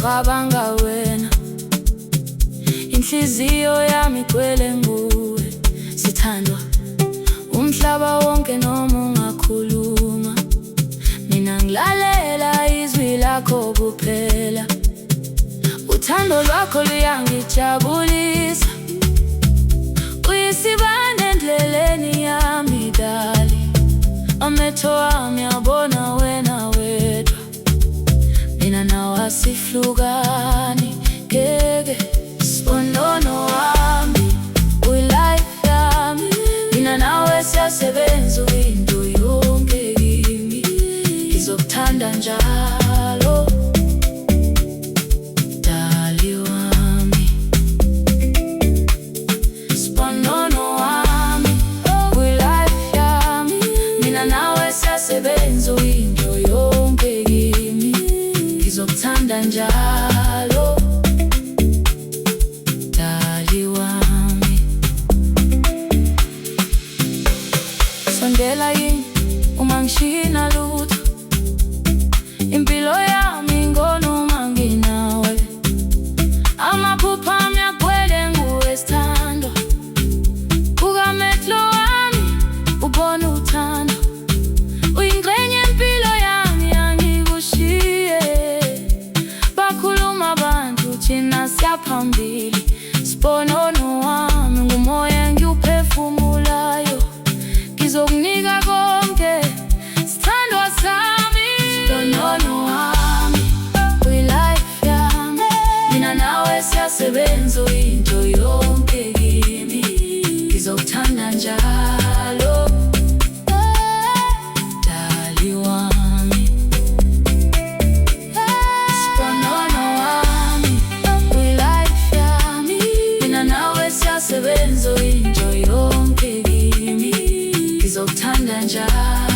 ngicabanga wena, inhliziyo yami igcwele nguwe. Sithandwa umhlaba wonke noma ungakhuluma, mina ngilalela izwi lakho kuphela. Uthando lwakho luyangijabulisa, uyisibane endleleni yami dali. Amehlo wami abona wena wedwa, mina nawe asihlukani ngeke. Sponono wami, uyi-life yami, mina nawe siyasebenza into yonke kimi. Ngizokuthanda njalo dali wami. Sponono wami, uyi-life yami, mina nawe siyasebenza into yonke kimi. Ngizokuthanda njalo dali wami. Sondela yini uma ngishina lutho, impilo yami ngonoma nginawe. Amaphupha ami agcwele nguwe sithandwa, kukamehlo wami ubona uthando. Uyingxenye yempilo yami angikushiye, bakhuluma abantu thina siyaphambili. Sponono wami, ngumoya engiwuphefumulayo, ngizokunika konke sithandwa sami. Sponono wami, uyi-life yami, mina nawe siyasebenza into yonke kimi. Ngizokuthanda njalo dali wami. Sponono wami, uyi-life yami, mina nawe siyasebenza into yonke kimi. Ngizokuthanda njalo.